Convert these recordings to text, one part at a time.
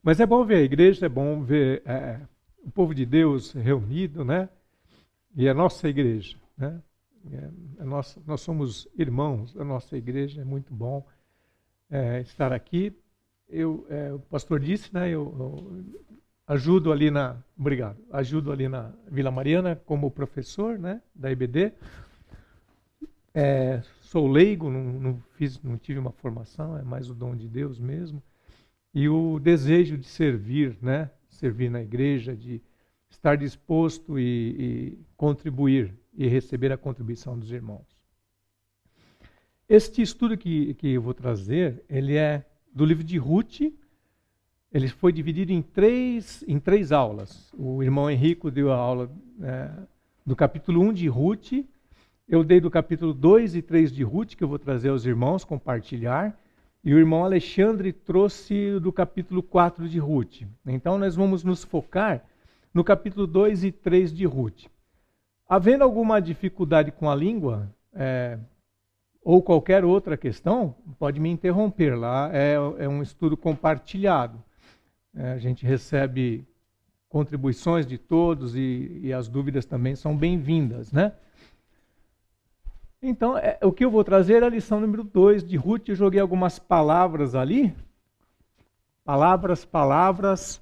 Mas é bom ver a igreja, é bom ver o povo de Deus reunido, né? E a nossa igreja, né? Nós somos irmãos da nossa igreja, é muito bom estar aqui. O pastor disse, né? Eu ajudo ali ajudo ali na Vila Mariana como professor, né? Da IBD. Sou leigo, não tive uma formação, é mais o dom de Deus mesmo. E o desejo de servir, né? Servir na igreja, de estar disposto e contribuir e receber a contribuição dos irmãos. Este estudo que eu vou trazer, ele é do livro de Ruth. Ele foi dividido em três aulas. O irmão Henrico deu a aula do capítulo 1 de Ruth. Eu dei do capítulo 2 e 3 de Ruth, que eu vou trazer aos irmãos, compartilhar. E o irmão Alexandre trouxe do capítulo 4 de Ruth. Então nós vamos nos focar no capítulo 2 e 3 de Ruth. Havendo alguma dificuldade com a língua, ou qualquer outra questão, pode me interromper. Lá é um estudo compartilhado. A gente recebe contribuições de todos e as dúvidas também são bem-vindas, né? Então, o que eu vou trazer é a lição número 2 de Ruth. Eu joguei algumas palavras ali. Palavras,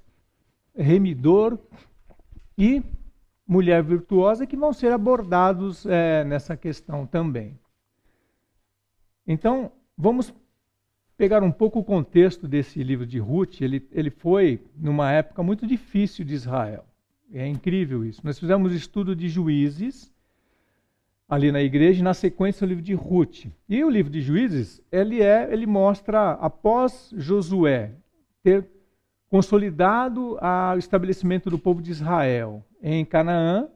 remidor e mulher virtuosa, que vão ser abordados nessa questão também. Então, vamos pegar um pouco o contexto desse livro de Ruth. Ele foi numa época muito difícil de Israel. É incrível isso. Nós fizemos estudo de Juízes ali na igreja, e na sequência o livro de Ruth. E o livro de Juízes, ele mostra, após Josué ter consolidado o estabelecimento do povo de Israel em Canaã,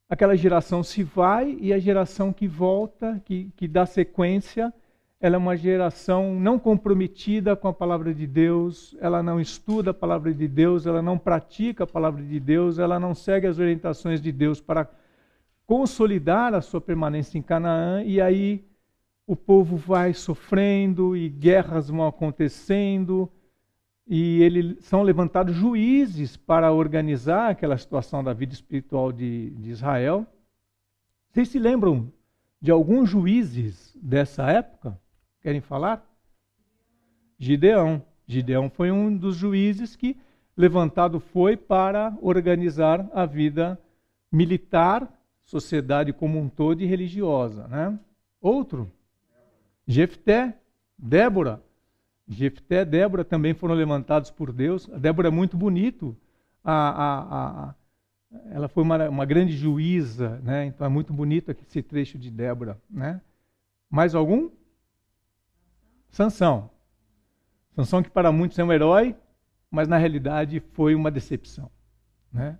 aquela geração se vai e a geração que volta, que dá sequência, ela é uma geração não comprometida com a palavra de Deus, ela não estuda a palavra de Deus, ela não pratica a palavra de Deus, ela não segue as orientações de Deus para consolidar a sua permanência em Canaã, e aí o povo vai sofrendo e guerras vão acontecendo, e são levantados juízes para organizar aquela situação da vida espiritual de Israel. Vocês se lembram de alguns juízes dessa época? Querem falar? Gideão. Gideão foi um dos juízes que levantado foi para organizar a vida militar, sociedade como um todo e religiosa, né? Outro, Jefté, Débora. Jefté e Débora também foram levantados por Deus. A Débora é muito bonito. Ela foi uma grande juíza, né? Então é muito bonito aqui esse trecho de Débora, né? Mais algum? Sansão. Sansão, que para muitos é um herói, mas na realidade foi uma decepção, né?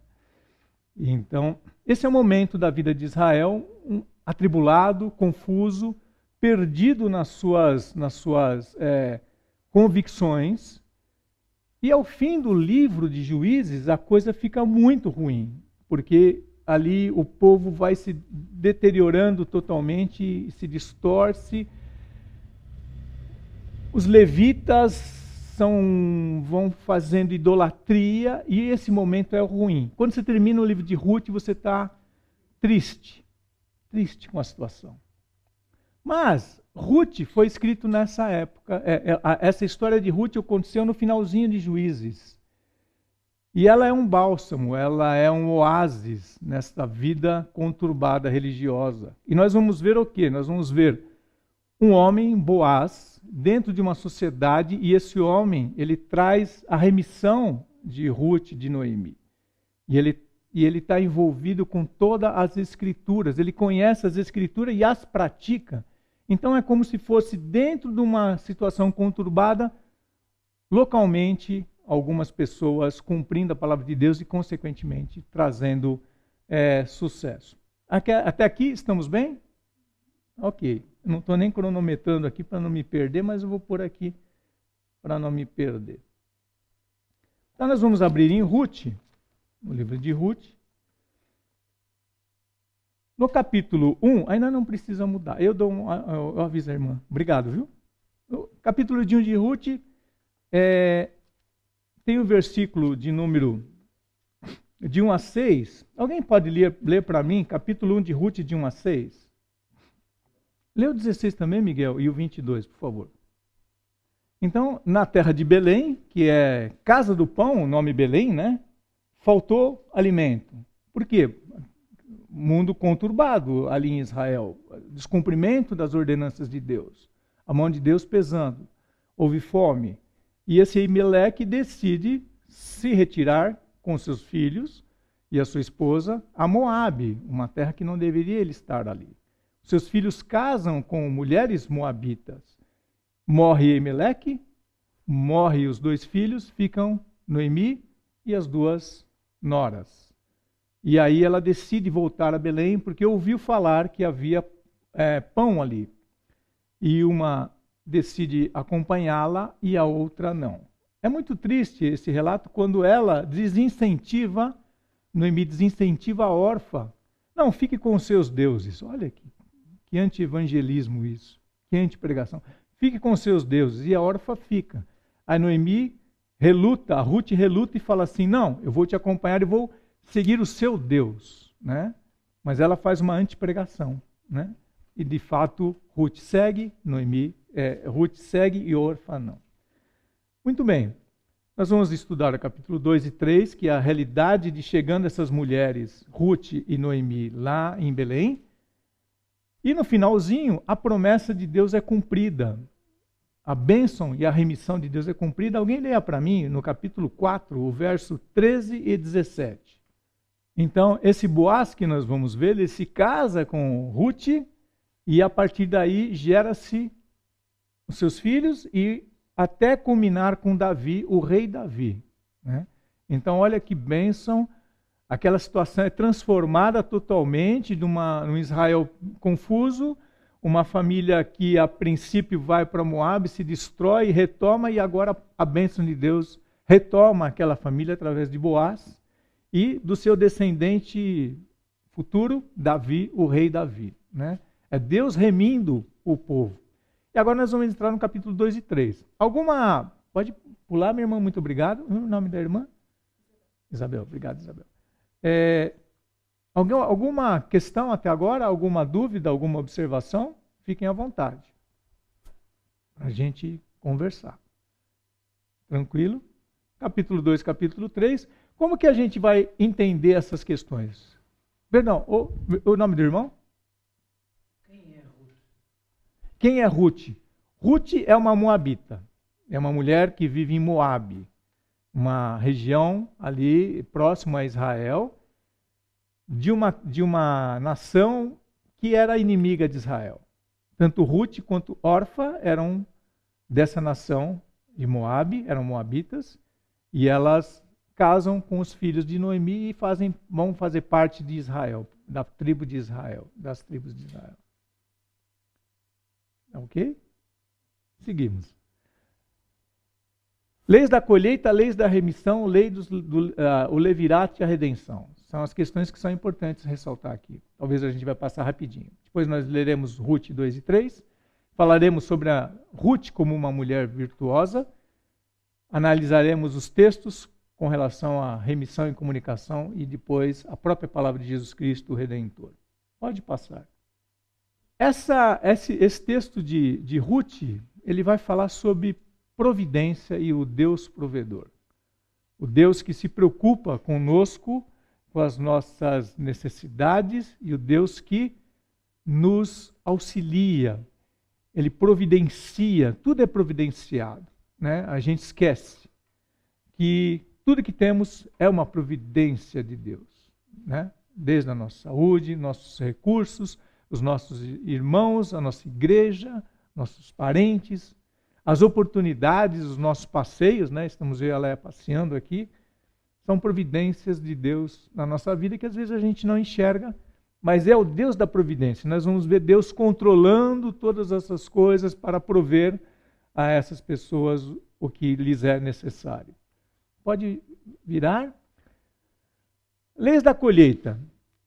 Então, esse é o momento da vida de Israel, atribulado, confuso, perdido nas suas convicções. E ao fim do livro de Juízes, a coisa fica muito ruim, porque ali o povo vai se deteriorando totalmente, se distorce. Os levitas vão fazendo idolatria, e esse momento é ruim. Quando você termina o livro de Ruth, você está triste com a situação. Mas Ruth foi escrito nessa época. Essa história de Ruth aconteceu no finalzinho de Juízes. E ela é um bálsamo, ela é um oásis nessa vida conturbada religiosa. E nós vamos ver o quê? Nós vamos ver um homem, Boaz, dentro de uma sociedade, e esse homem, ele traz a remissão de Ruth, de Noemi. E ele está envolvido com todas as escrituras, ele conhece as escrituras e as pratica. Então é como se fosse dentro de uma situação conturbada, localmente, algumas pessoas cumprindo a palavra de Deus e, consequentemente, trazendo sucesso. Até aqui, estamos bem? Ok. Não estou nem cronometrando aqui para não me perder, mas eu vou pôr aqui para não me perder. Então nós vamos abrir em Ruth, no livro de Ruth. No capítulo 1, ainda não precisa mudar. Eu aviso a irmã. Obrigado, viu? No capítulo 1 de Ruth tem o versículo de número de 1 a 6. Alguém pode ler para mim, capítulo 1 de Ruth, de 1 a 6? Lê o 16 também, Miguel, e o 22, por favor. Então, na terra de Belém, que é casa do pão, o nome Belém, né? Faltou alimento. Por quê? Mundo conturbado ali em Israel. Descumprimento das ordenanças de Deus. A mão de Deus pesando. Houve fome. E esse Elimeleque decide se retirar com seus filhos e a sua esposa a Moabe, uma terra que não deveria ele estar ali. Seus filhos casam com mulheres moabitas. Morre Elimeleque, morre os 2 filhos, ficam Noemi e as 2 noras. E aí ela decide voltar a Belém porque ouviu falar que havia pão ali. E uma decide acompanhá-la e a outra não. É muito triste esse relato quando ela desincentiva, Noemi desincentiva a órfã. Não, fique com os seus deuses. Olha que anti-evangelismo isso, que anti-pregação. Fique com os seus deuses. E a órfã fica. A Noemi reluta, a Ruth reluta e fala assim, não, eu vou te acompanhar e vou seguir o seu Deus. Né? Mas ela faz uma anti-pregação. Né? E de fato, Ruth segue, Ruth segue e a órfã não. Muito bem, nós vamos estudar o capítulo 2 e 3, que é a realidade de chegando essas mulheres, Ruth e Noemi, lá em Belém. E no finalzinho, a promessa de Deus é cumprida. A bênção e a remissão de Deus é cumprida. Alguém leia para mim, no capítulo 4, o verso 13 e 17. Então, esse Boaz que nós vamos ver, ele se casa com Ruth e a partir daí gera-se os seus filhos e até culminar com Davi, o rei Davi. Né? Então, olha que bênção, aquela situação é transformada totalmente num Israel confuso, uma família que a princípio vai para Moabe, se destrói, retoma, e agora a bênção de Deus retoma aquela família através de Boaz e do seu descendente futuro, Davi, o rei Davi. Né? É Deus remindo o povo. E agora nós vamos entrar no capítulo 2 e 3. Pode pular, minha irmã, muito obrigado. O nome da irmã? Isabel, obrigado, Isabel. Alguma questão até agora? Alguma dúvida, alguma observação? Fiquem à vontade para a gente conversar. Tranquilo? Capítulo 2, capítulo 3. Como que a gente vai entender essas questões? Perdão, o nome do irmão? Quem é Ruth? Ruth é uma moabita. É uma mulher que vive em Moabe, uma região ali próxima a Israel, de uma nação que era inimiga de Israel. Tanto Ruth quanto Orfa eram dessa nação de Moabe, eram moabitas, e elas casam com os filhos de Noemi e vão fazer parte de Israel, da tribo de Israel, das tribos de Israel. Ok? Seguimos. Leis da colheita, leis da remissão, o levirate e a redenção. São as questões que são importantes ressaltar aqui. Talvez a gente vai passar rapidinho. Depois nós leremos Ruth 2 e 3. Falaremos sobre a Ruth como uma mulher virtuosa. Analisaremos os textos com relação à remissão e comunicação e depois a própria palavra de Jesus Cristo, o Redentor. Pode passar. Esse texto de Ruth, ele vai falar sobre providência e o Deus provedor. O Deus que se preocupa conosco, com as nossas necessidades, e o Deus que nos auxilia. Ele providencia, tudo é providenciado. Né? A gente esquece que tudo que temos é uma providência de Deus. Né? Desde a nossa saúde, nossos recursos, os nossos irmãos, a nossa igreja, nossos parentes, as oportunidades, os nossos passeios, né? Estamos eu e a Leia passeando aqui, são providências de Deus na nossa vida que às vezes a gente não enxerga, mas é o Deus da providência. Nós vamos ver Deus controlando todas essas coisas para prover a essas pessoas o que lhes é necessário. Pode virar? Leis da colheita.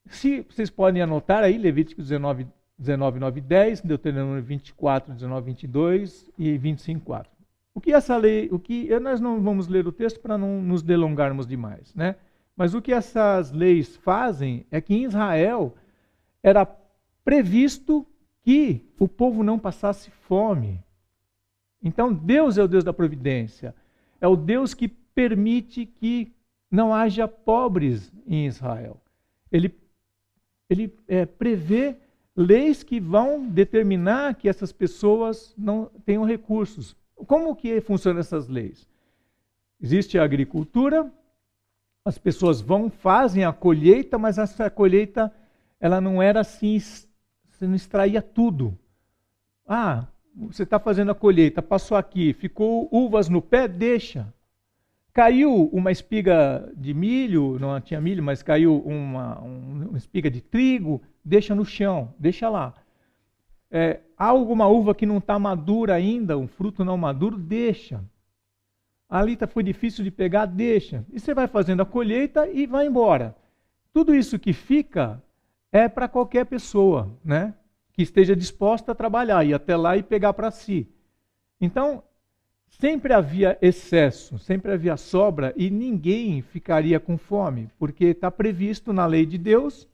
Se vocês podem anotar aí, Levítico 19, 9 e 10, Deuteronômio 24, 19, 22 e 25, 4. O que essa lei, nós não vamos ler o texto para não nos delongarmos demais, né? Mas o que essas leis fazem é que em Israel era previsto que o povo não passasse fome. Então Deus é o Deus da providência, é o Deus que permite que não haja pobres em Israel. Ele prevê leis que vão determinar que essas pessoas não tenham recursos. Como que funcionam essas leis? Existe a agricultura, as pessoas fazem a colheita, mas essa colheita ela não era assim, você não extraía tudo. Você está fazendo a colheita, passou aqui, ficou uvas no pé, deixa. Caiu uma espiga de milho, não tinha milho, mas caiu uma espiga de trigo, deixa no chão, deixa lá. Há alguma uva que não está madura ainda, um fruto não maduro, deixa. Ali foi difícil de pegar, deixa. E você vai fazendo a colheita e vai embora. Tudo isso que fica é para qualquer pessoa, né? Que esteja disposta a trabalhar, ir até lá e pegar para si. Então, sempre havia excesso, sempre havia sobra e ninguém ficaria com fome, porque está previsto na lei de Deus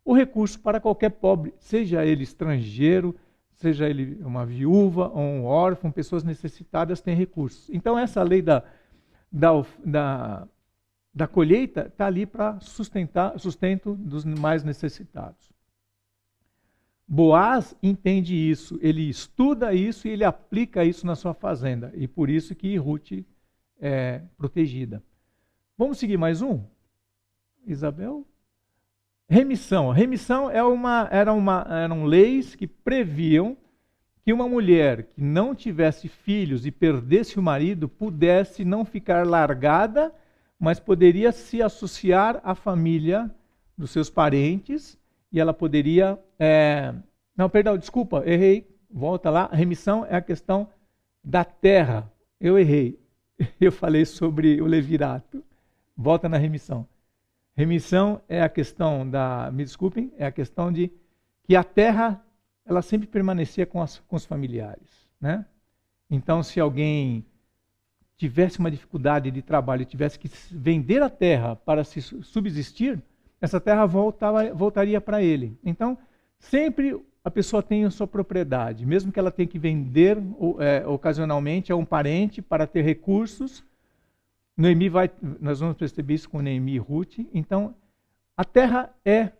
o recurso para qualquer pobre, seja ele estrangeiro, seja ele uma viúva ou um órfão, pessoas necessitadas têm recursos. Então essa lei da colheita está ali para sustento dos mais necessitados. Boaz entende isso, ele estuda isso e ele aplica isso na sua fazenda. E por isso que Ruth é protegida. Vamos seguir mais um? Isabel? Remissão. Remissão eram leis que previam que uma mulher que não tivesse filhos e perdesse o marido pudesse não ficar largada, mas poderia se associar à família dos seus parentes e ela poderia... Não, perdão, desculpa, errei. Volta lá. A remissão é a questão da terra. Eu errei. Eu falei sobre o levirato. Volta na remissão. Remissão é a questão me desculpem, é a questão de que a terra, ela sempre permanecia com os familiares, né? Então, se alguém tivesse uma dificuldade de trabalho e tivesse que vender a terra para se subsistir, essa terra voltaria para ele. Então, sempre a pessoa tem a sua propriedade, mesmo que ela tenha que vender ocasionalmente a um parente para ter recursos. Nós vamos perceber isso com Neemi e Ruth. Então, a terra é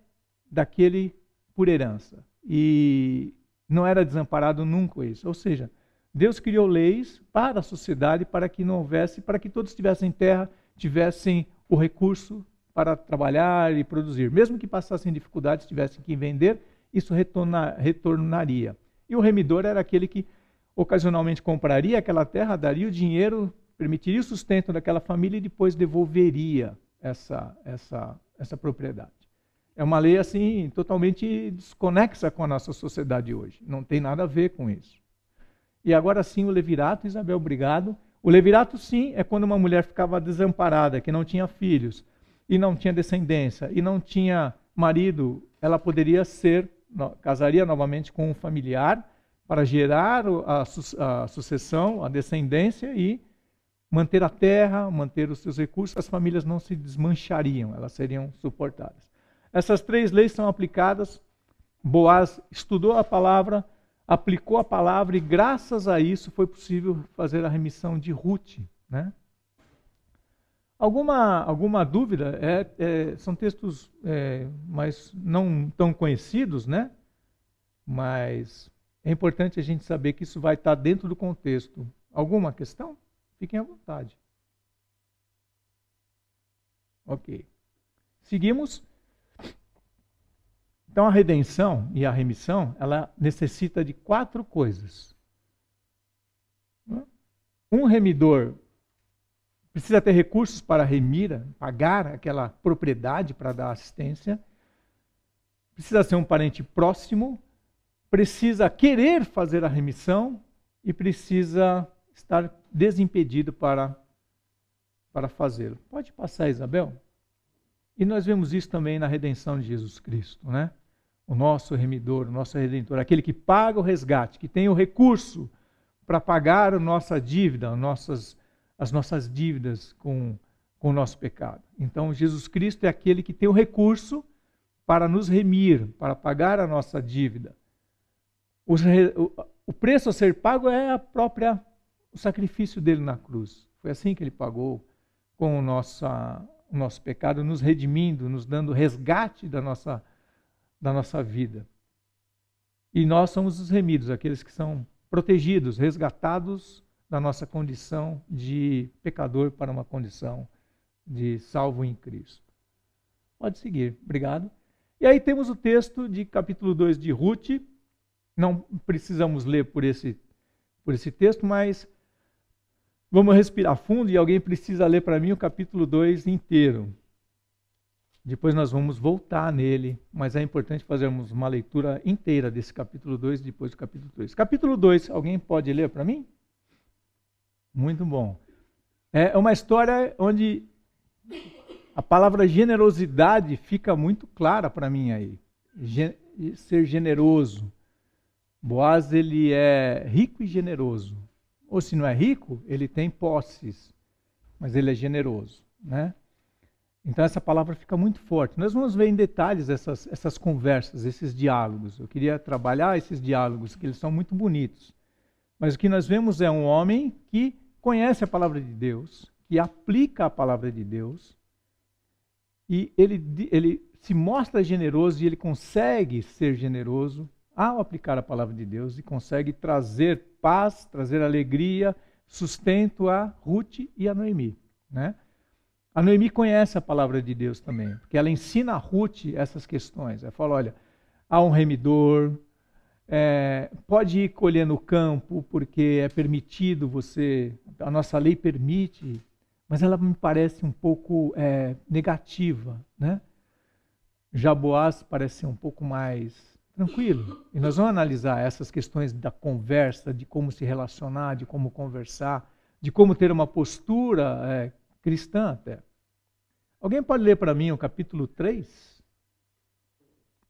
daquele por herança. E não era desamparado nunca isso. Ou seja, Deus criou leis para a sociedade, para que não houvesse, para que todos tivessem terra, tivessem o recurso para trabalhar e produzir. Mesmo que passassem dificuldades, tivessem que vender, isso retornaria. E o remidor era aquele que ocasionalmente compraria aquela terra, daria o dinheiro, permitiria o sustento daquela família e depois devolveria essa propriedade. É uma lei assim totalmente desconexa com a nossa sociedade hoje. Não tem nada a ver com isso. E agora sim o levirato, Isabel, obrigado. O levirato sim é quando uma mulher ficava desamparada, que não tinha filhos e não tinha descendência e não tinha marido, ela poderia casaria novamente com um familiar para gerar a sucessão, a descendência e manter a terra, manter os seus recursos, as famílias não se desmanchariam, elas seriam suportadas. Essas três leis são aplicadas. Boaz estudou a palavra, aplicou a palavra e graças a isso foi possível fazer a remissão de Ruth, né? Alguma dúvida? São textos mas não tão conhecidos, né? Mas é importante a gente saber que isso vai estar dentro do contexto. Alguma questão? Fiquem à vontade. Ok. Seguimos. Então, a redenção e a remissão, ela necessita de 4 coisas. Um remidor precisa ter recursos para remir, pagar aquela propriedade para dar assistência. Precisa ser um parente próximo. Precisa querer fazer a remissão e precisa estar desimpedido para fazê-lo. Pode passar, Isabel? E nós vemos isso também na redenção de Jesus Cristo, né? O nosso remidor, o nosso redentor, aquele que paga o resgate, que tem o recurso para pagar a nossa dívida, as nossas dívidas com o nosso pecado. Então, Jesus Cristo é aquele que tem o recurso para nos remir, para pagar a nossa dívida. O preço a ser pago é o sacrifício dele na cruz. Foi assim que ele pagou com o nosso pecado, nos redimindo, nos dando resgate da nossa vida. E nós somos os remidos, aqueles que são protegidos, resgatados da nossa condição de pecador para uma condição de salvo em Cristo. Pode seguir, obrigado. E aí temos o texto de capítulo 2 de Ruth. Não precisamos ler por esse texto, mas vamos respirar fundo e alguém precisa ler para mim o capítulo 2 inteiro. Depois nós vamos voltar nele, mas é importante fazermos uma leitura inteira desse capítulo 2 depois do capítulo 3. Capítulo 2, alguém pode ler para mim? Muito bom. É uma história onde a palavra generosidade fica muito clara para mim aí. Ser generoso. Boaz, ele é rico e generoso. Ou se não é rico, ele tem posses, mas ele é generoso, né? Então essa palavra fica muito forte. Nós vamos ver em detalhes essas conversas, esses diálogos. Eu queria trabalhar esses diálogos, que eles são muito bonitos. Mas o que nós vemos é um homem que conhece a palavra de Deus, que aplica a palavra de Deus, e ele se mostra generoso e ele consegue ser generoso ao aplicar a palavra de Deus e consegue trazer paz, trazer alegria, sustento a Ruth e a Noemi, né? A Noemi conhece a palavra de Deus também, porque ela ensina a Ruth essas questões. Ela fala, olha, há um remidor, pode ir colher no campo, porque é permitido a nossa lei permite, mas ela me parece um pouco negativa, né? Já Boaz parece ser um pouco mais tranquilo. E nós vamos analisar essas questões da conversa, de como se relacionar, de como conversar, de como ter uma postura cristã até. Alguém pode ler para mim o capítulo 3?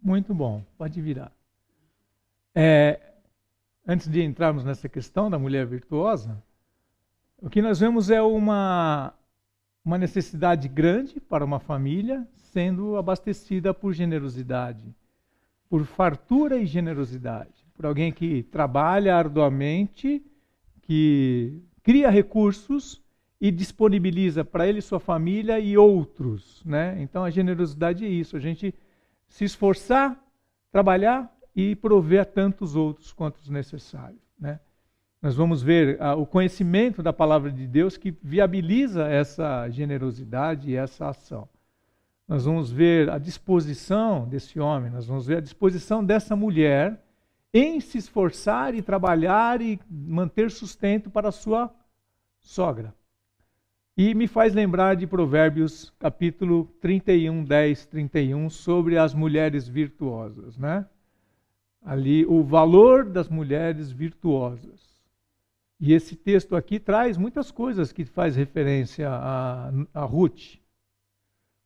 Muito bom, pode virar. Antes de entrarmos nessa questão da mulher virtuosa, o que nós vemos é uma necessidade grande para uma família sendo abastecida por generosidade, por fartura e generosidade, por alguém que trabalha arduamente, que cria recursos e disponibiliza para ele, sua família e outros, né? Então a generosidade é isso, a gente se esforçar, trabalhar e prover a tantos outros quanto necessário, né? Nós vamos ver o conhecimento da palavra de Deus que viabiliza essa generosidade e essa ação. Nós vamos ver a disposição desse homem, nós vamos ver a disposição dessa mulher em se esforçar e trabalhar e manter sustento para a sua sogra. E me faz lembrar de Provérbios capítulo 31, 10, 31, sobre as mulheres virtuosas, né? Ali, o valor das mulheres virtuosas. E esse texto aqui traz muitas coisas que faz referência a Ruth.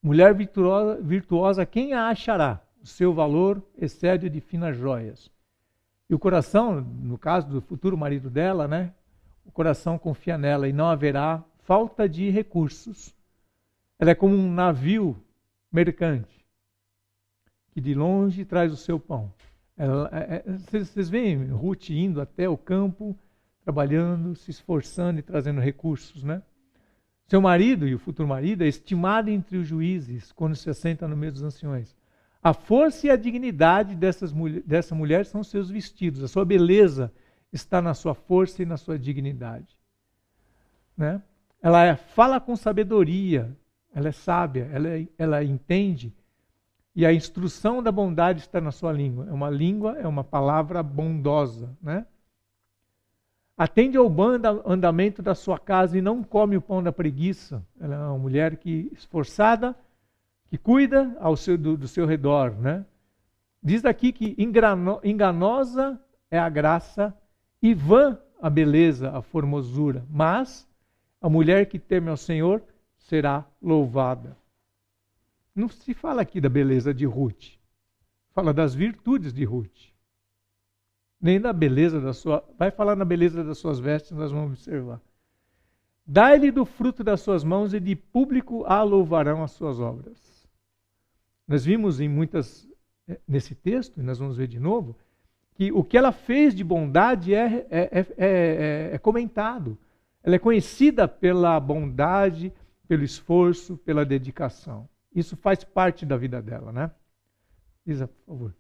Mulher virtuosa, quem a achará? O seu valor excede o de finas joias. E o coração, no caso do futuro marido dela, né? O coração confia nela e não haverá falta de recursos. Ela é como um navio mercante que de longe traz o seu pão. Vocês veem Ruth indo até o campo, trabalhando, se esforçando e trazendo recursos, né? Seu marido e o futuro marido é estimado entre os juízes quando se assenta no meio dos anciões. A força e a dignidade dessa mulher são seus vestidos. A sua beleza está na sua força e na sua dignidade, né? Ela fala com sabedoria, ela é sábia, ela entende, e a instrução da bondade está na sua língua. É uma palavra bondosa, né? Atende ao bom andamento da sua casa e não come o pão da preguiça. Ela é uma mulher esforçada, que cuida do seu redor, né? Diz aqui que enganosa é a graça e vã a beleza, a formosura, mas a mulher que teme ao Senhor será louvada. Não se fala aqui da beleza de Ruth, fala das virtudes de Ruth. nem da beleza da sua... Vai falar na beleza das suas vestes, nós vamos observar. Dai-lhe do fruto das suas mãos e de público a louvarão as suas obras. Nós vimos nesse texto, e nós vamos ver de novo, que o que ela fez de bondade é comentado. Ela é conhecida pela bondade, pelo esforço, pela dedicação. Isso faz parte da vida dela, né? Isa, por favor.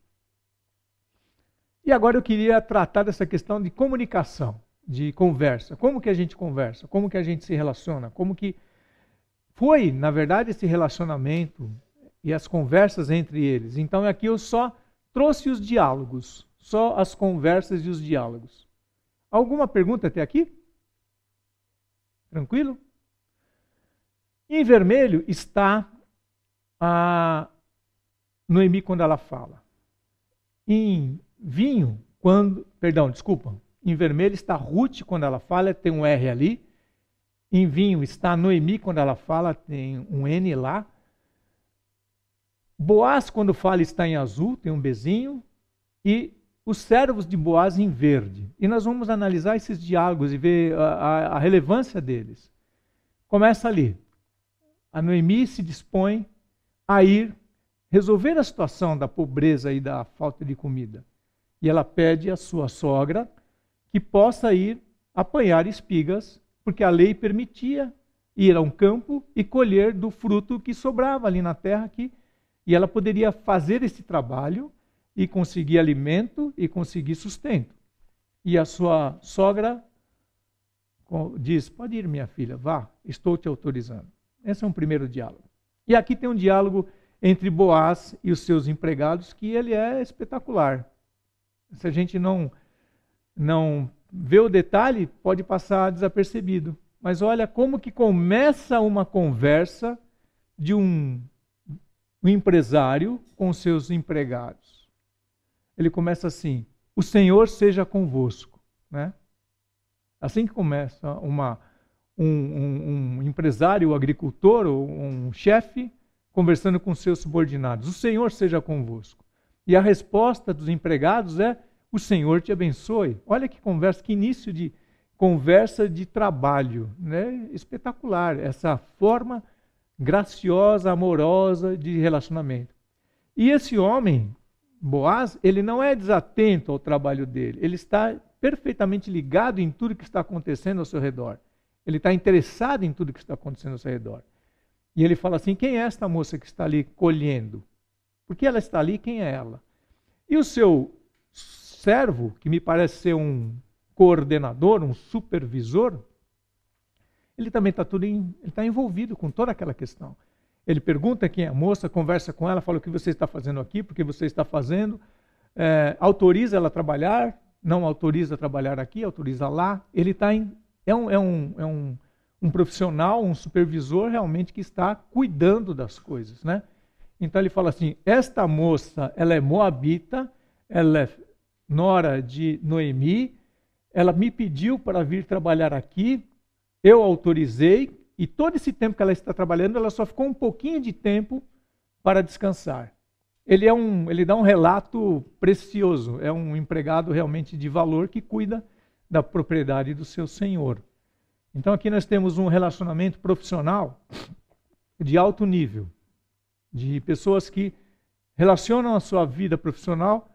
E agora eu queria tratar dessa questão de comunicação, de conversa. Como que a gente conversa? Como que a gente se relaciona? Como que foi, na verdade, esse relacionamento e as conversas entre eles? Então aqui eu só trouxe os diálogos, só as conversas e os diálogos. Alguma pergunta até aqui? Tranquilo? Em vermelho está a Noemi quando ela fala. Em vinho, em vermelho está Ruth quando ela fala, tem um R ali. Em vinho está Noemi quando ela fala, tem um N lá. Boaz quando fala está em azul, tem um Bzinho. E os servos de Boaz em verde. E nós vamos analisar esses diálogos e ver a relevância deles. Começa ali. A Noemi se dispõe a ir resolver a situação da pobreza e da falta de comida. E ela pede à sua sogra que possa ir apanhar espigas, porque a lei permitia ir a um campo e colher do fruto que sobrava ali na terra aqui. E ela poderia fazer esse trabalho e conseguir alimento e conseguir sustento. E a sua sogra diz, pode ir minha filha, vá, estou te autorizando. Esse é um primeiro diálogo. E aqui tem um diálogo entre Boaz e os seus empregados que ele é espetacular. Se a gente não vê o detalhe, pode passar desapercebido. Mas olha como que começa uma conversa de um empresário com seus empregados. Ele começa assim, o Senhor seja convosco. Né? Assim que começa um empresário, um agricultor, ou um chefe, conversando com seus subordinados. O Senhor seja convosco. E a resposta dos empregados é, o Senhor te abençoe. Olha que conversa, que início de conversa de trabalho. Né? Espetacular, essa forma graciosa, amorosa de relacionamento. E esse homem, Boaz, ele não é desatento ao trabalho dele. Ele está perfeitamente ligado em tudo que está acontecendo ao seu redor. Ele está interessado em tudo que está acontecendo ao seu redor. E ele fala assim, quem é esta moça que está ali colhendo? Por que ela está ali? Quem é ela? E o seu servo, que me parece ser um coordenador, um supervisor, ele também está envolvido com toda aquela questão. Ele pergunta quem é a moça, conversa com ela, fala o que você está fazendo aqui, porque você está fazendo, autoriza ela a trabalhar, não autoriza a trabalhar aqui, autoriza lá. Ele é um profissional, um supervisor realmente que está cuidando das coisas, né? Então ele fala assim, esta moça, ela é moabita, ela é nora de Noemi, ela me pediu para vir trabalhar aqui, eu autorizei, e todo esse tempo que ela está trabalhando, ela só ficou um pouquinho de tempo para descansar. Ele dá um relato precioso, é um empregado realmente de valor que cuida da propriedade do seu senhor. Então aqui nós temos um relacionamento profissional de alto nível, de pessoas que relacionam a sua vida profissional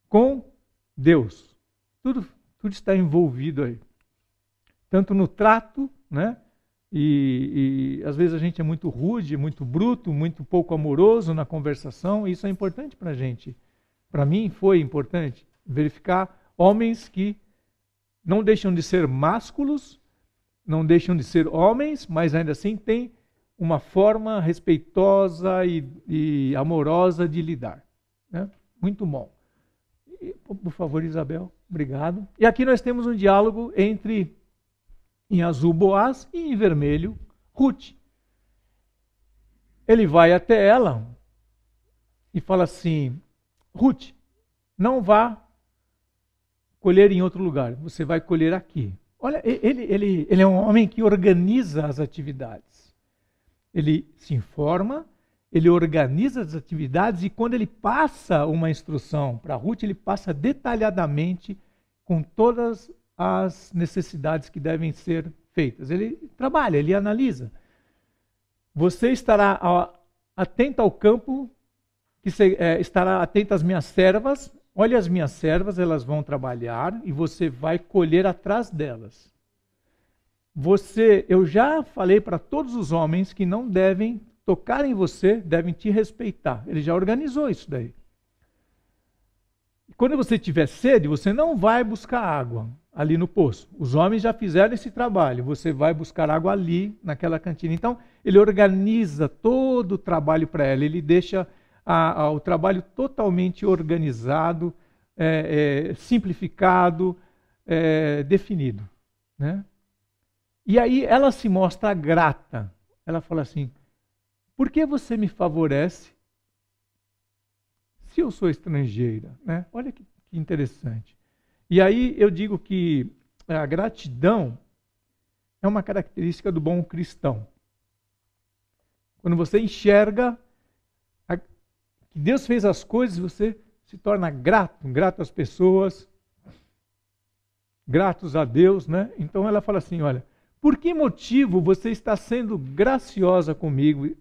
com Deus. Tudo está envolvido aí. Tanto no trato, né? E às vezes a gente é muito rude, muito bruto, muito pouco amoroso na conversação, e isso é importante para a gente. Para mim foi importante verificar homens que não deixam de ser másculos, não deixam de ser homens, mas ainda assim têm uma forma respeitosa e amorosa de lidar. Né? Muito bom. E, por favor, Isabel, obrigado. E aqui nós temos um diálogo entre, em azul, Boaz e em vermelho, Ruth. Ele vai até ela e fala assim, Ruth, não vá colher em outro lugar, você vai colher aqui. Olha, ele é um homem que organiza as atividades. Ele se informa, ele organiza as atividades e quando ele passa uma instrução para Ruth, ele passa detalhadamente com todas as necessidades que devem ser feitas. Ele trabalha, ele analisa. Você estará atento ao campo, estará atento às minhas servas. Olha as minhas servas, elas vão trabalhar e você vai colher atrás delas. Eu já falei para todos os homens que não devem tocar em você, devem te respeitar. Ele já organizou isso daí. Quando você tiver sede, você não vai buscar água ali no poço. Os homens já fizeram esse trabalho. Você vai buscar água ali, naquela cantina. Então, ele organiza todo o trabalho para ela. Ele deixa o trabalho totalmente organizado, simplificado, definido. Né? E aí ela se mostra grata. Ela fala assim, por que você me favorece se eu sou estrangeira? Né? Olha que interessante. E aí eu digo que a gratidão é uma característica do bom cristão. Quando você enxerga que Deus fez as coisas, você se torna grato às pessoas, gratos a Deus, né? Então ela fala assim, olha, por que motivo você está sendo graciosa comigo?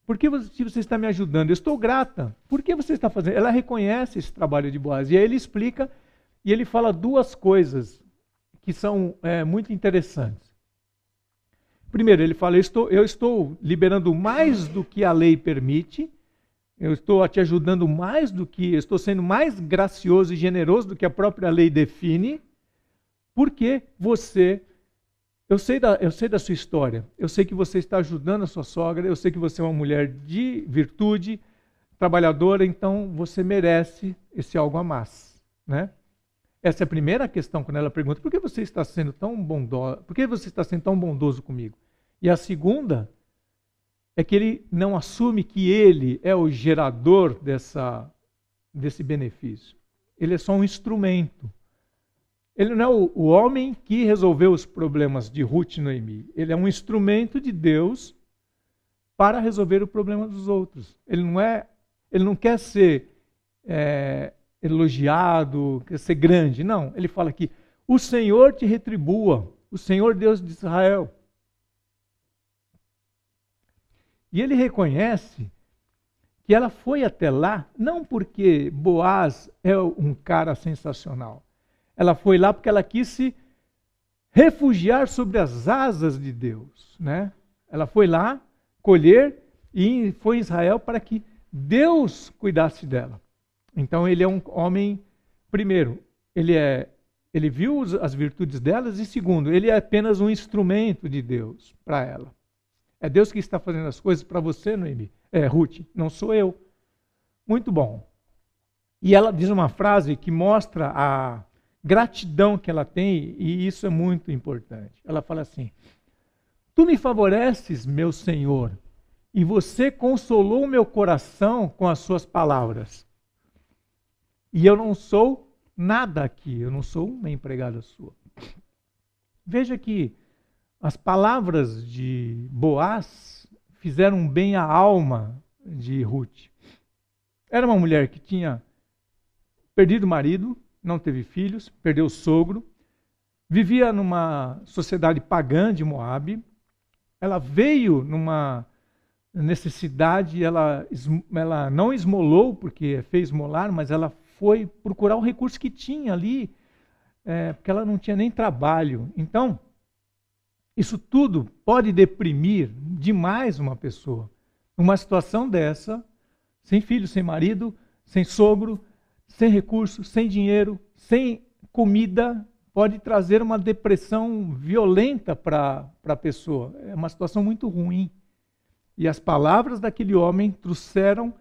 Por que você está me ajudando? Eu estou grata. Por que você está fazendo? Ela reconhece esse trabalho de Boaz. E aí ele explica, e ele fala duas coisas que são muito interessantes. Primeiro, ele fala, eu estou liberando mais do que a lei permite, eu estou te ajudando mais do que, eu estou sendo mais gracioso e generoso do que a própria lei define, porque eu sei da sua história, eu sei que você está ajudando a sua sogra, eu sei que você é uma mulher de virtude, trabalhadora, então você merece esse algo a mais, né? Essa é a primeira questão quando ela pergunta, por que você está sendo tão bondoso, por que você está sendo tão bondoso comigo? E a segunda é que ele não assume que ele é o gerador desse benefício. Ele é só um instrumento. Ele não é o homem que resolveu os problemas de Ruth e Noemi. Ele é um instrumento de Deus para resolver o problema dos outros. Ele não quer ser elogiado, quer ser grande. Não, ele fala aqui, o Senhor te retribua, o Senhor Deus de Israel. E ele reconhece que ela foi até lá, não porque Boaz é um cara sensacional. Ela foi lá porque ela quis se refugiar sobre as asas de Deus. Né? Ela foi lá colher e foi em Israel para que Deus cuidasse dela. Então ele é um homem, primeiro, ele viu as virtudes delas e segundo, ele é apenas um instrumento de Deus para ela. É Deus que está fazendo as coisas para você, Noemi. Ruth, não sou eu. Muito bom. E ela diz uma frase que mostra a gratidão que ela tem, e isso é muito importante. Ela fala assim, tu me favoreces, meu Senhor, e você consolou meu coração com as suas palavras. E eu não sou nada aqui, eu não sou uma empregada sua. Veja que as palavras de Boaz fizeram bem à alma de Ruth. Era uma mulher que tinha perdido o marido, não teve filhos, perdeu o sogro, vivia numa sociedade pagã de Moabe. Ela veio numa necessidade, ela não esmolou porque fez esmolar, mas ela foi procurar o recurso que tinha ali, porque ela não tinha nem trabalho. Então, isso tudo pode deprimir demais uma pessoa. Numa situação dessa, sem filho, sem marido, sem sogro, sem recurso, sem dinheiro, sem comida, pode trazer uma depressão violenta para a pessoa. É uma situação muito ruim. E as palavras daquele homem trouxeram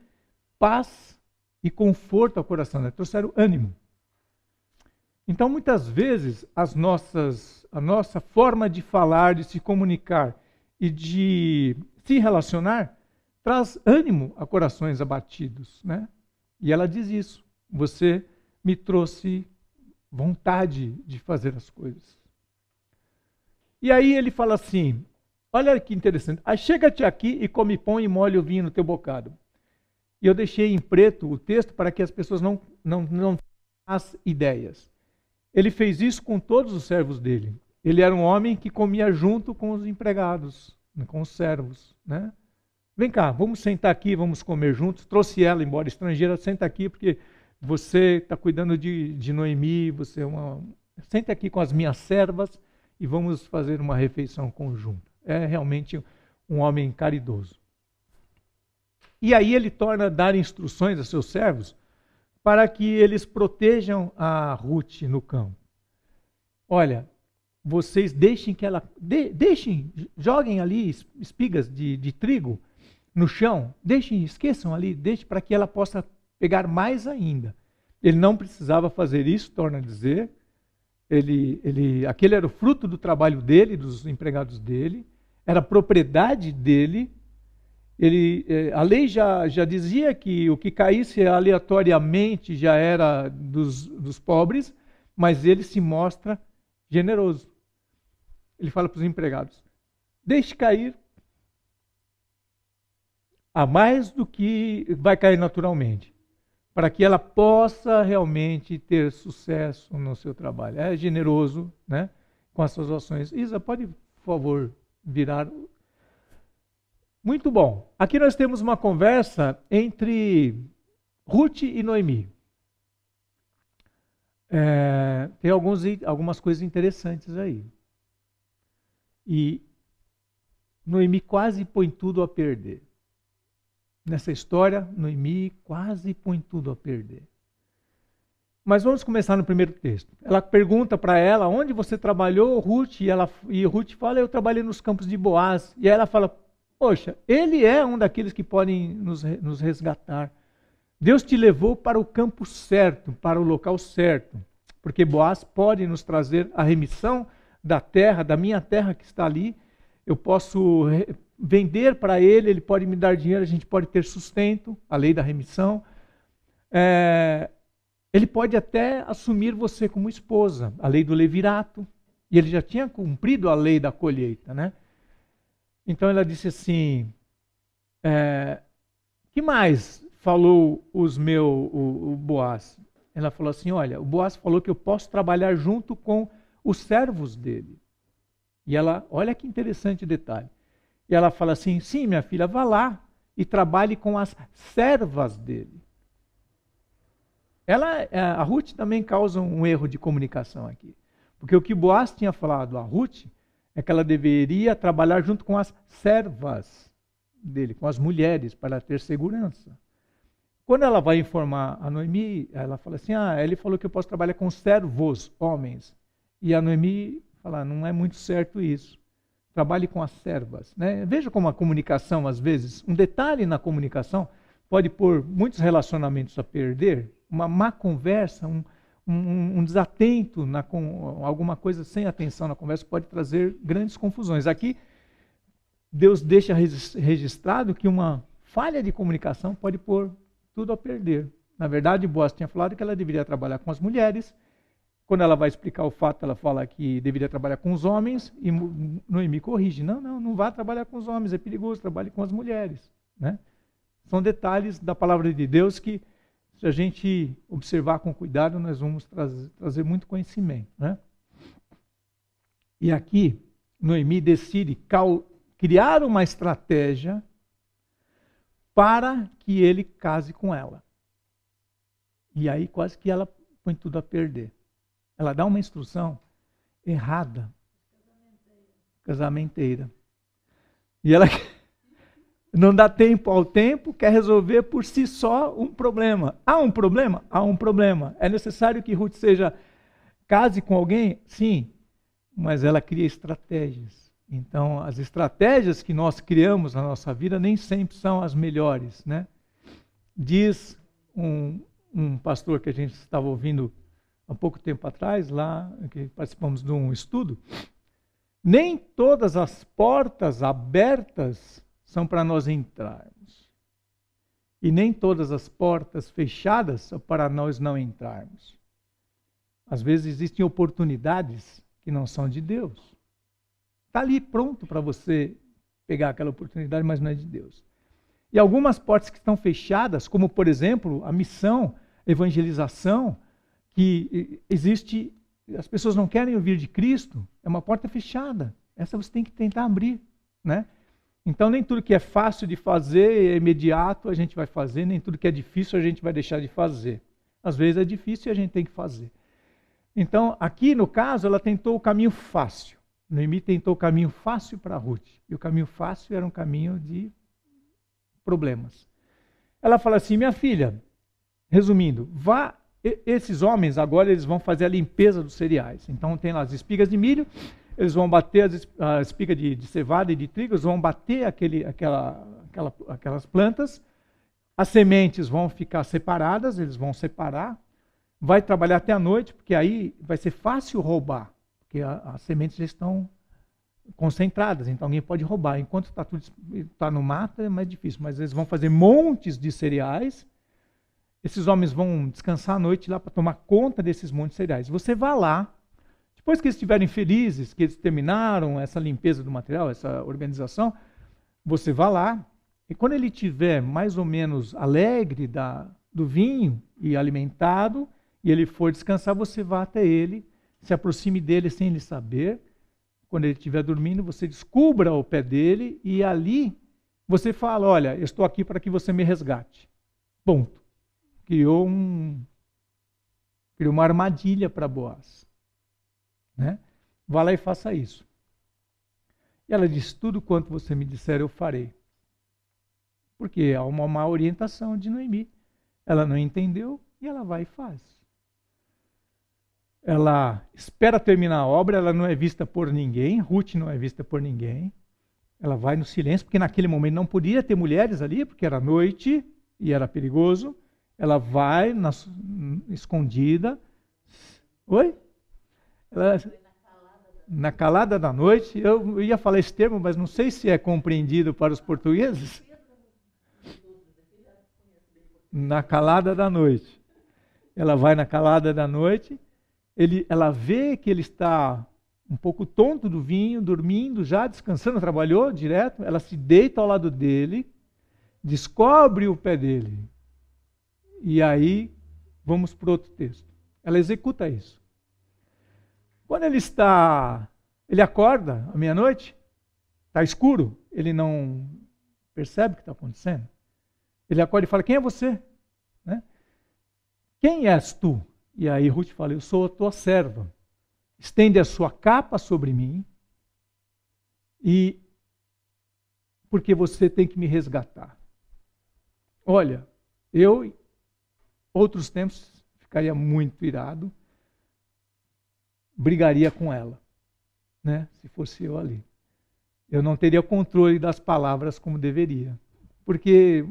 paz e conforto ao coração, né? Trouxeram ânimo. Então, muitas vezes, a nossa forma de falar, de se comunicar e de se relacionar traz ânimo a corações abatidos, né? E ela diz isso. Você me trouxe vontade de fazer as coisas. E aí ele fala assim, olha que interessante, chega-te aqui e come pão e molhe o vinho no teu bocado. E eu deixei em preto o texto para que as pessoas não as ideias. ele fez isso com todos os servos dele. Ele era um homem que comia junto com os empregados, com os servos, né? Vem cá, vamos sentar aqui, vamos comer juntos. Trouxe ela, embora estrangeira, senta aqui porque você está cuidando de Noemi, você é uma... Senta aqui com as minhas servas e vamos fazer uma refeição conjunta. É realmente um homem caridoso. E aí ele torna a dar instruções a seus servos para que eles protejam a Ruth no campo. Olha, vocês deixem que ela... joguem ali espigas de trigo no chão, esqueçam ali, deixem para que ela possa pegar mais ainda. Ele não precisava fazer isso, torna a dizer. Aquele era o fruto do trabalho dele, dos empregados dele, era propriedade dele. A lei já dizia que o que caísse aleatoriamente já era dos pobres, mas ele se mostra generoso. Ele fala para os empregados, deixe cair a mais do que vai cair naturalmente, para que ela possa realmente ter sucesso no seu trabalho. É generoso, né, com as suas ações. Isa, pode, por favor, virar... Muito bom. Aqui nós temos uma conversa entre Ruth e Noemi. Tem algumas coisas interessantes aí. E Noemi quase põe tudo a perder. Nessa história, Noemi quase põe tudo a perder. Mas vamos começar no primeiro texto. Ela pergunta para ela, onde você trabalhou, Ruth? E Ruth fala, eu trabalhei nos campos de Boaz. E aí ela fala, poxa, ele é um daqueles que podem nos resgatar. Deus te levou para o campo certo, para o local certo. Porque Boaz pode nos trazer a remissão da terra, da minha terra que está ali. Eu posso vender para ele, ele pode me dar dinheiro, a gente pode ter sustento, a lei da remissão. Ele pode até assumir você como esposa, a lei do levirato. E ele já tinha cumprido a lei da colheita, né? Então ela disse assim, que mais falou o Boaz? Ela falou assim, olha, o Boaz falou que eu posso trabalhar junto com os servos dele. E ela, olha que interessante detalhe. E ela fala assim, sim, minha filha, vá lá e trabalhe com as servas dele. A Ruth também causa um erro de comunicação aqui. Porque o que Boaz tinha falado a Ruth é que ela deveria trabalhar junto com as servas dele, com as mulheres, para ter segurança. Quando ela vai informar a Noemi, ela fala assim, ele falou que eu posso trabalhar com servos, homens. E a Noemi fala, não é muito certo isso. Trabalhe com as servas. Né? Veja como a comunicação, às vezes, um detalhe na comunicação pode pôr muitos relacionamentos a perder. Uma má conversa, um desatento, com alguma coisa sem atenção na conversa pode trazer grandes confusões. Aqui, Deus deixa registrado que uma falha de comunicação pode pôr tudo a perder. Na verdade, Boaz tinha falado que ela deveria trabalhar com as mulheres. Quando ela vai explicar o fato, ela fala que deveria trabalhar com os homens, e Noemi corrige. Não vá trabalhar com os homens, é perigoso, trabalhe com as mulheres. Né? São detalhes da palavra de Deus que, se a gente observar com cuidado, nós vamos trazer muito conhecimento. Né? E aqui, Noemi decide criar uma estratégia para que ele case com ela. E aí quase que ela põe tudo a perder. Ela dá uma instrução errada. Casamenteira. E ela não dá tempo ao tempo, quer resolver por si só um problema. Há um problema? Há um problema. É necessário que Ruth case com alguém? Sim. Mas ela cria estratégias. Então, as estratégias que nós criamos na nossa vida nem sempre são as melhores. Né? Diz um pastor que a gente estava ouvindo há pouco tempo atrás, lá que participamos de um estudo, nem todas as portas abertas são para nós entrarmos. E nem todas as portas fechadas são para nós não entrarmos. Às vezes existem oportunidades que não são de Deus. Está ali pronto para você pegar aquela oportunidade, mas não é de Deus. E algumas portas que estão fechadas, como por exemplo a missão, evangelização, que existe as pessoas não querem ouvir de Cristo, é uma porta fechada. Essa você tem que tentar abrir, né? Então, nem tudo que é fácil de fazer, é imediato, a gente vai fazer, nem tudo que é difícil a gente vai deixar de fazer. Às vezes é difícil e a gente tem que fazer. Então, aqui no caso, ela tentou o caminho fácil. Noemi tentou o caminho fácil para Ruth. E o caminho fácil era um caminho de problemas. Ela fala assim, minha filha, resumindo, esses homens agora eles vão fazer a limpeza dos cereais. Então tem lá as espigas de milho, eles vão bater a espiga de cevada e de trigo, eles vão bater aquelas plantas, as sementes vão ficar separadas, eles vão separar, vai trabalhar até a noite, porque aí vai ser fácil roubar, porque as sementes já estão concentradas, então alguém pode roubar. Enquanto está no mato é mais difícil, mas eles vão fazer montes de cereais, esses homens vão descansar à noite lá para tomar conta desses montes de cereais. Você vai lá, depois que eles estiverem felizes, que eles terminaram essa limpeza do material, essa organização, você vai lá, e quando ele estiver mais ou menos alegre do vinho e alimentado, e ele for descansar, você vai até ele, se aproxime dele sem ele saber. Quando ele estiver dormindo, você descubra o pé dele, e ali você fala, olha, eu estou aqui para que você me resgate. Ponto. Criou uma armadilha para Boaz. Né? Vá lá e faça isso. E ela diz, tudo quanto você me disser eu farei. Porque há uma má orientação de Noemi. Ela não entendeu e ela vai e faz. Ela espera terminar a obra, ela não é vista por ninguém, Ruth não é vista por ninguém. Ela vai no silêncio, porque naquele momento não podia ter mulheres ali, porque era noite e era perigoso. Ela vai escondida. Oi? Na calada da noite, eu ia falar esse termo, mas não sei se é compreendido para os portugueses. Na calada da noite. Ela vai na calada da noite, ela vê que ele está um pouco tonto do vinho, dormindo já, descansando, trabalhou direto, ela se deita ao lado dele, descobre o pé dele. E aí, vamos para outro texto. Ela executa isso. Quando ele acorda à meia-noite, está escuro, ele não percebe o que está acontecendo. Ele acorda e fala, quem é você? Né? Quem és tu? E aí Ruth fala, eu sou a tua serva. Estende a sua capa sobre mim, e porque você tem que me resgatar. Olha, outros tempos, ficaria muito irado, brigaria com ela, né? Se fosse eu ali. Eu não teria controle das palavras como deveria, porque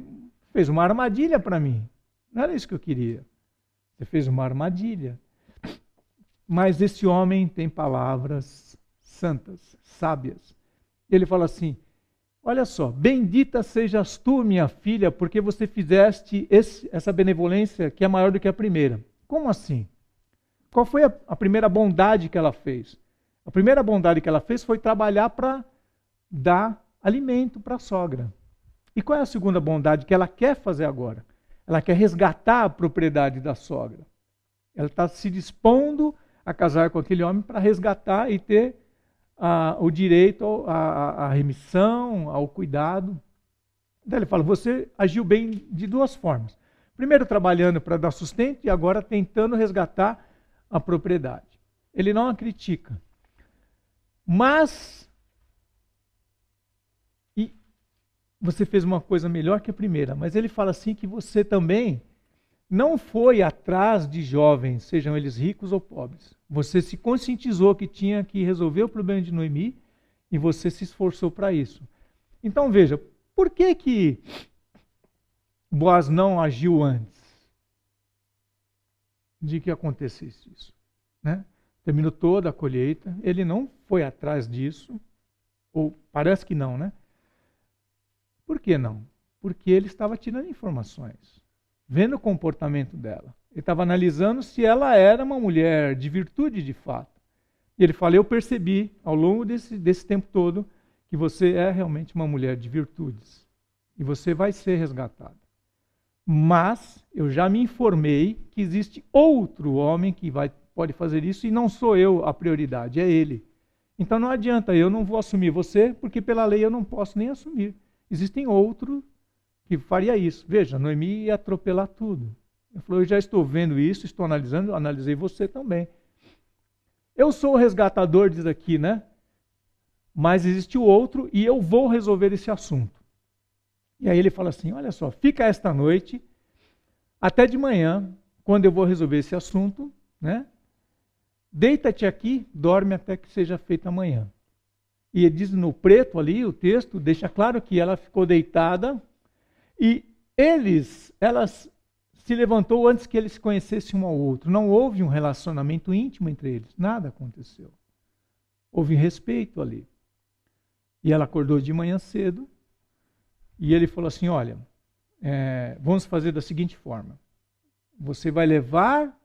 fez uma armadilha para mim. Não era isso que eu queria. Você fez uma armadilha. Mas esse homem tem palavras santas, sábias. Ele fala assim, olha só, bendita sejas tu, minha filha, porque você fizeste essa benevolência que é maior do que a primeira. Como assim? Qual foi a primeira bondade que ela fez? A primeira bondade que ela fez foi trabalhar para dar alimento para a sogra. E qual é a segunda bondade que ela quer fazer agora? Ela quer resgatar a propriedade da sogra. Ela está se dispondo a casar com aquele homem para resgatar e ter o direito à remissão, ao cuidado. Então ele fala, você agiu bem de duas formas. Primeiro trabalhando para dar sustento e agora tentando resgatar a propriedade. Ele não a critica. Mas você fez uma coisa melhor que a primeira, mas ele fala assim que você também não foi atrás de jovens, sejam eles ricos ou pobres. Você se conscientizou que tinha que resolver o problema de Noemi e você se esforçou para isso. Então veja, por que Boaz não agiu antes de que acontecesse isso? Né? Terminou toda a colheita, ele não foi atrás disso, ou parece que não, né? Por que não? Porque ele estava tirando informações, vendo o comportamento dela. Ele estava analisando se ela era uma mulher de virtude de fato. E ele fala, eu percebi ao longo desse tempo todo que você é realmente uma mulher de virtudes. E você vai ser resgatada. Mas eu já me informei que existe outro homem que vai pode fazer isso e não sou eu a prioridade, é ele. Então não adianta, eu não vou assumir você, porque pela lei eu não posso nem assumir. Existem outros que faria isso. Veja, Noemi ia atropelar tudo. Ele falou, eu já estou vendo isso, estou analisando, analisei você também. Eu sou o resgatador, diz aqui, né? Mas existe o outro e eu vou resolver esse assunto. E aí ele fala assim, olha só, fica esta noite, até de manhã, quando eu vou resolver esse assunto, né? Deita-te aqui, dorme até que seja feita amanhã. E ele diz no preto ali, o texto, deixa claro que ela ficou deitada e ela se levantou antes que eles se conhecessem um ao outro. Não houve um relacionamento íntimo entre eles, nada aconteceu. Houve respeito ali. E ela acordou de manhã cedo e ele falou assim, olha, vamos fazer da seguinte forma. Você vai levar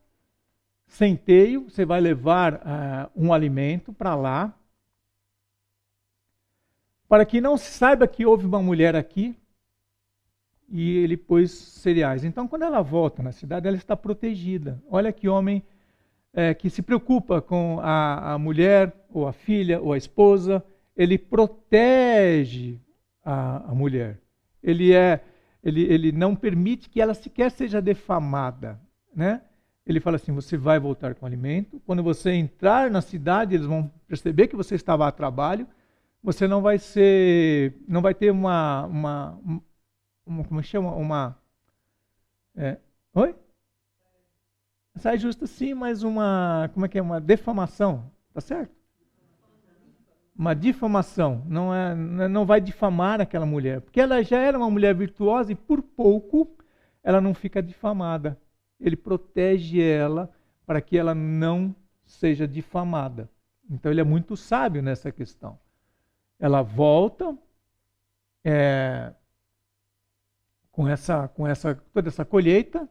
centeio, você vai levar um alimento para lá, para que não se saiba que houve uma mulher aqui, e ele pôs cereais. Então, quando ela volta na cidade, ela está protegida. Olha que homem que se preocupa com a mulher, ou a filha, ou a esposa, ele protege a mulher. Ele não permite que ela sequer seja defamada, né? Ele fala assim, você vai voltar com alimento, quando você entrar na cidade, eles vão perceber que você estava a trabalho, você não vai ter uma como é que chama? Oi? Sai justa sim, mas uma defamação, tá certo? Uma difamação, não vai difamar aquela mulher, porque ela já era uma mulher virtuosa e por pouco ela não fica difamada. Ele protege ela para que ela não seja difamada. Então ele é muito sábio nessa questão. Ela volta com toda essa colheita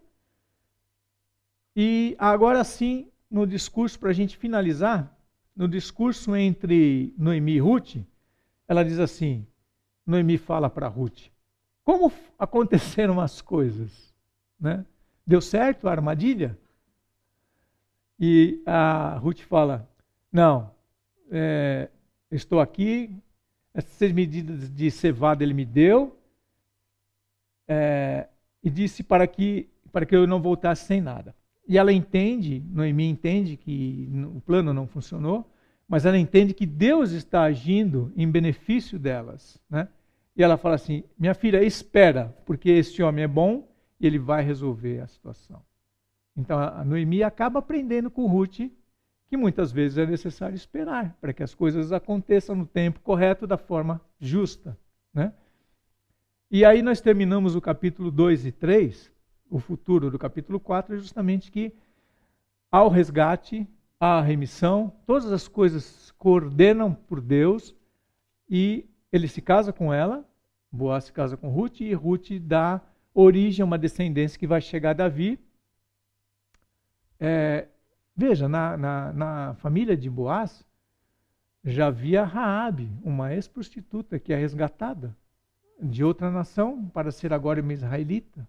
e agora sim, no discurso, para a gente finalizar, no discurso entre Noemi e Ruth, ela diz assim, Noemi fala para Ruth, como aconteceram as coisas, né? Deu certo a armadilha? E a Ruth fala, não, estou aqui, essas 6 medidas de cevada ele me deu, e disse para que eu não voltasse sem nada. E ela entende, Noemi entende que o plano não funcionou, mas ela entende que Deus está agindo em benefício delas, né? E ela fala assim, minha filha, espera, porque esse homem é bom e ele vai resolver a situação. Então a Noemi acaba aprendendo com Ruth que muitas vezes é necessário esperar para que as coisas aconteçam no tempo correto, da forma justa, né? E aí nós terminamos o capítulo 2 e 3, o futuro do capítulo 4 é justamente que ao resgate, à remissão, todas as coisas coordenam por Deus e ele se casa com ela, Boaz se casa com Ruth e Ruth dá origem a uma descendência que vai chegar a Davi. Veja, na família de Boaz já havia Raabe, uma ex-prostituta que é resgatada de outra nação para ser agora uma israelita.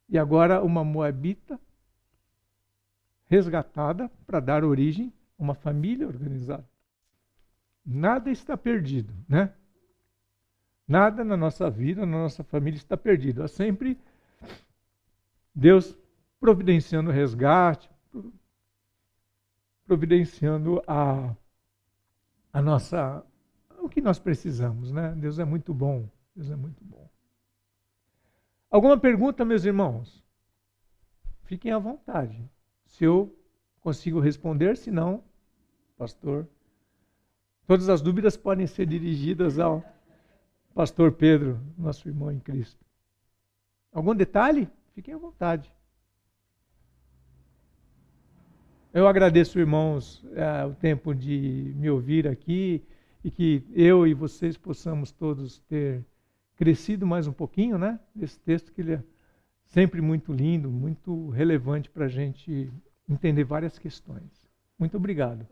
E agora uma moabita resgatada para dar origem a uma família organizada. Nada está perdido, né? Nada na nossa vida, na nossa família está perdido. Há sempre Deus providenciando o resgate, providenciando o que nós precisamos, né? Deus é muito bom. Deus é muito bom. Alguma pergunta, meus irmãos? Fiquem à vontade. Se eu consigo responder, se não, pastor, todas as dúvidas podem ser dirigidas ao pastor Pedro, nosso irmão em Cristo. Algum detalhe? Fiquem à vontade. Eu agradeço, irmãos, o tempo de me ouvir aqui e que eu e vocês possamos todos ter crescido mais um pouquinho, né? Esse texto que ele é sempre muito lindo, muito relevante para a gente entender várias questões. Muito obrigado.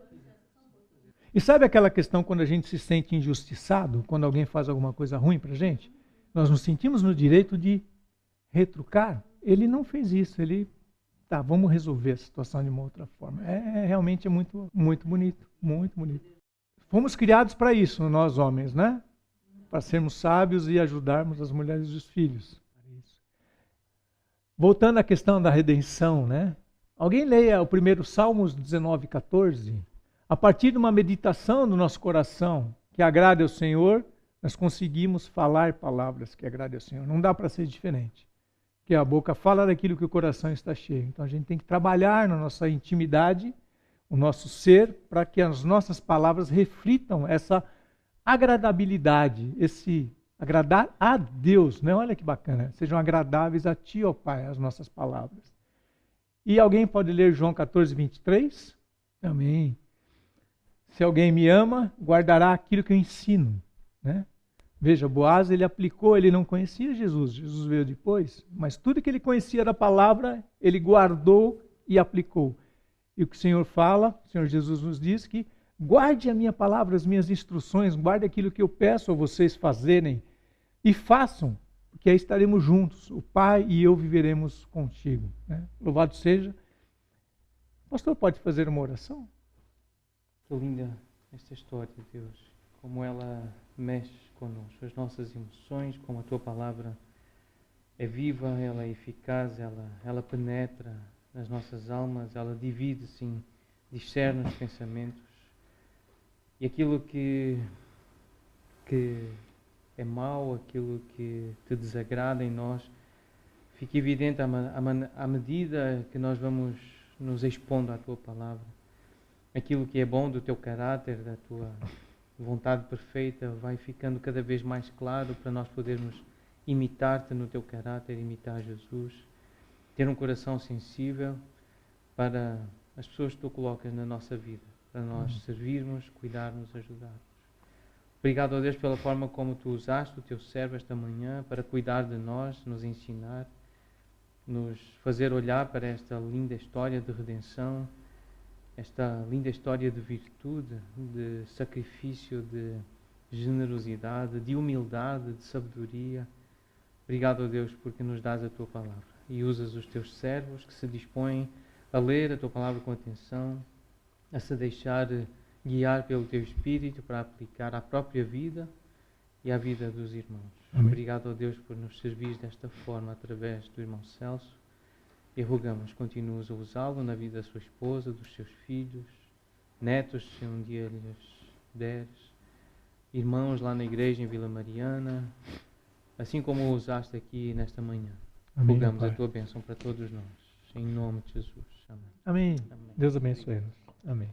E sabe aquela questão quando a gente se sente injustiçado, quando alguém faz alguma coisa ruim para a gente? Nós nos sentimos no direito de retrucar. Ele não fez isso, ele Tá, vamos resolver a situação de uma outra forma. Realmente é muito, muito bonito, muito bonito. Fomos criados para isso, nós homens, né? Para sermos sábios e ajudarmos as mulheres e os filhos. Voltando à questão da redenção, né? Alguém leia o primeiro Salmos 19:14. A partir de uma meditação do nosso coração que agrade ao Senhor, nós conseguimos falar palavras que agradem ao Senhor. Não dá para ser diferente. Porque a boca fala daquilo que o coração está cheio. Então a gente tem que trabalhar na nossa intimidade, o nosso ser, para que as nossas palavras reflitam essa agradabilidade, esse agradar a Deus, né? Olha que bacana. Sejam agradáveis a Ti, ó Pai, as nossas palavras. E alguém pode ler João 14:23? Amém. Se alguém me ama, guardará aquilo que eu ensino, né? Veja, Boaz, ele aplicou, ele não conhecia Jesus, Jesus veio depois, mas tudo que ele conhecia da palavra, ele guardou e aplicou. E o que o Senhor fala, o Senhor Jesus nos diz que guarde a minha palavra, as minhas instruções, guarde aquilo que eu peço a vocês fazerem e façam, porque aí estaremos juntos, o Pai e eu viveremos contigo, né? Louvado seja. O pastor pode fazer uma oração? Que linda esta história, Deus, como ela mexe connosco, as nossas emoções, como a Tua palavra é viva, ela é eficaz, ela penetra nas nossas almas, ela divide, sim, discerne os pensamentos. E aquilo que é mau, aquilo que Te desagrada em nós, fica evidente à medida que nós vamos nos expondo à Tua palavra. Aquilo que é bom do Teu caráter, da Tua vontade perfeita, vai ficando cada vez mais claro para nós podermos imitar-Te no Teu caráter, imitar Jesus, ter um coração sensível para as pessoas que Tu colocas na nossa vida, para nós servirmos, cuidarmos, ajudarmos. Obrigado, ó Deus, pela forma como Tu usaste o Teu servo esta manhã para cuidar de nós, nos ensinar, nos fazer olhar para esta linda história de redenção, esta linda história de virtude, de sacrifício, de generosidade, de humildade, de sabedoria. Obrigado, ó Deus, porque nos dás a Tua palavra e usas os Teus servos que se dispõem a ler a Tua palavra com atenção, a se deixar guiar pelo Teu Espírito para aplicar à própria vida e à vida dos irmãos. Amém. Obrigado, ó Deus, por nos servir desta forma através do irmão Celso. E rogamos, continuas a usá-lo na vida da sua esposa, dos seus filhos, netos, se um dia lhes deres, irmãos lá na igreja em Vila Mariana, assim como o usaste aqui nesta manhã. Amém, Rogamos Pai. a Tua bênção para todos nós. Em nome de Jesus. Amém. Amém. Amém. Deus abençoe-nos. Amém.